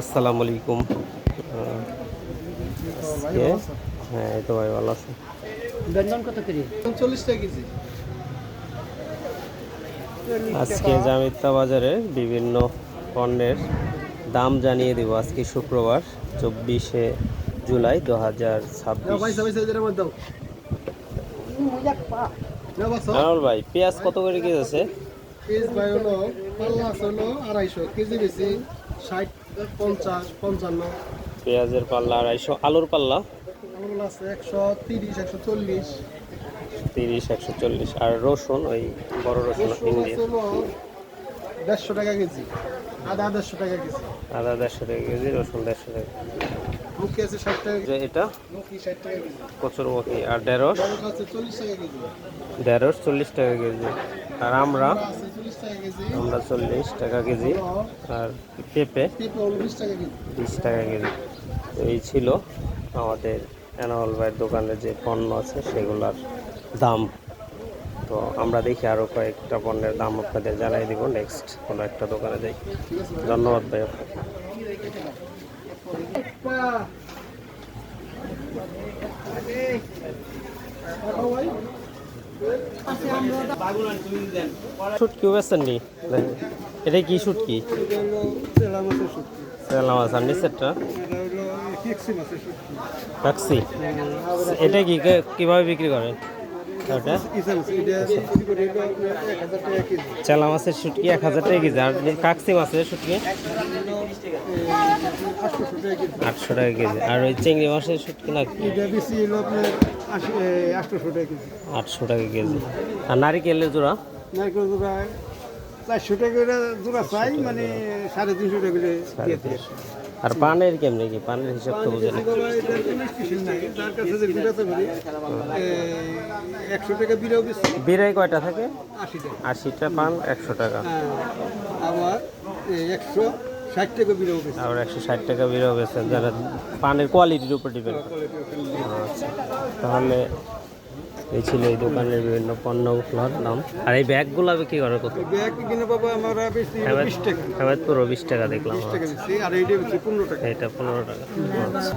আসসালামু আলাইকুম। হ্যাঁ, এই তো ভাই ভালো আছে। বেঙ্গন কত করে? 40 টাকা কেজি। আজকে জামিতা বাজারে বিভিন্ন পণ্যের দাম জানিয়ে দিব। আজকে শুক্রবার 24শে জুলাই 2026। ভাই পেঁয়াজ কত করে কেজি আছে? কেজি ভাই হলো পাল্লা আছে হলো 250 কেজি বেশি 60 50 55। পেঁয়াজের পাল্লা 250, আলুর পাল্লা আলু আছে 130 140। 30 140। আর রসুন ওই বড় রসুন ইন্ডিয়া 150 টাকা কেজি, আদা 150 টাকা কেজি, আদা 150 টাকা কেজি, রসুন 150 টাকা। মুখি আছে 60 টাকা কেজি, এটা মুখি 60 টাকা কেজি, কচুরমুখী। আর ঢেঁড়স আছে 40 টাকা কেজি, 40 টাকা কেজি। আর আমরা আছে 40 টাকা কেজি, 40 টাকা কেজি। আর পেঁপে পেঁপে হলো 20 টাকা কেজি। 20 টাকা কেজি। তো এই ছিল আমাদের এনামল ভাইয়ের দোকানে যে পণ্য আছে সেগুলোর দাম। তো আমরা দেখি আরও কয়েকটা পণ্যের দাম আপনাদের জানাই দিব নেক্সট কোনো একটা দোকানে যাই। ধন্যবাদ ভাই আপনাকে। শুটকিও বেছেন নি? এটা কি শুটকি? সেলা মাছ। আর নিচেরটা ট্যাক্সি। এটা কি কিভাবে বিক্রি করে? ওটা চেলা মাছের শুটকি 1000 টাকা কেজি। আর কাকসি মাছের শুটকি 800 টাকা কেজি। আর ওই চিংড়ি মাছের শুটকি না 800 টাকা কেজি। আর নারিকেলের জোড়া 400 টাকা করে জোড়া চাই, মানে 350 টাকা করে দিতে। আর পানের কেমনি কি? পানের হিসাব তো বুঝে না। 100 টাকা বিরাও বেশি, বিরাই কয়টা থাকে? 80 টাকা। 80টা পান 100 টাকা। আবার 160 টাকা বিরাও বেশি। আবার 160 টাকা বিরাও বেছে, যারা পানের কোয়ালিটির উপর ডিপেন্ড করে। আচ্ছা, তাহলে এই ছিল এই দোকানের বিভিন্ন পণ্যগুলোর নাম। আর এই ব্যাগগুলো কি করে কত? ব্যাগ কিনে পাবো আমরা বেশি 20 টাকা। হেমায়তপুর 20 টাকা দেখলাম। 20 টাকা বেশি, আর এইটা বেশি 15 টাকা। এটা 15 টাকা। আচ্ছা,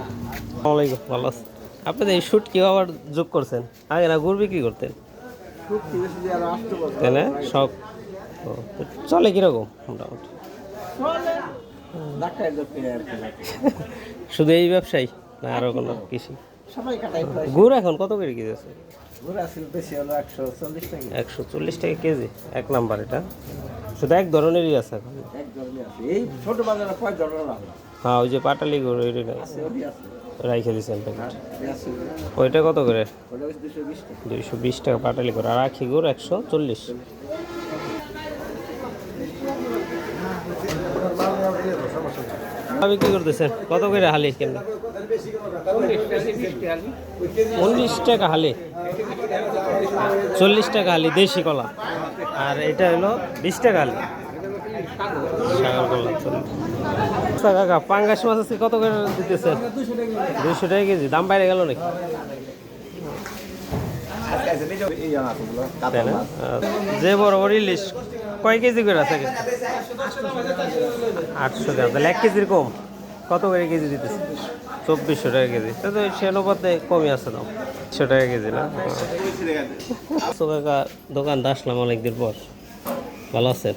আসসালামু আলাইকুম। ভালো আছেন? আপনাদের এই শুট কি আবার যোগ করছেন? আগে না গুড় বিক্রি করতেন, খুব বেশি দিয়ে আর 8 টাকা। তাই না? সব ও, তো চলে কিরকম মোটামুটি? ঢাকায় লোক আর শুধু এই ব্যবসায়ী না আরো কোনো কৃষি? সবাই কাটাই প্রায়। গুড় এখন কত করে কেজি আছে? ঘোরা ছিল বেশি হলো 140 টাকা। 140 টাকা কেজি। এক নাম্বার এটা শুধু এক ধরনেরই আছে এখন। এক ধরনের আছে এই ছোট বাজারে 5 ধরনের আছে। হ্যাঁ, ওই যে পাটালি গুড় ওইটা নাই, ওই আছে রাইখে দিয়েছেন প্যাকেট। আছে ওইটা কত করে? ওটা 220 টাকা। 220 টাকা পাটালি গুড়। আর আখি গুড় 140। বিক্রি করতেছেন কত করে হালি? কেন 19 টাকা হালি, 40 টাকা হালি দেশি কলা। আর এটা হলো 20 টাকা হালি সাগর কলা। আচ্ছা কাকা, পাঙ্গাস মাছ আজকে কত করে দিতেছে? 200 টাকা কেজি। দাম বাইরে গেল নাকি? তাই না? যে বড় বড় ইলিশ কয় কেজি করে আছে? 800 টাকা। তাহলে 1 কেজির কম। কত করে কেজি দিতেছে? 2400 টাকা কেজি। তা তো সে অনুপাতে কমই আছে দাম। 100 টাকা কেজি না? কাকা দোকানটা আসলাম অনেকদিন পর। ভালো আছেন?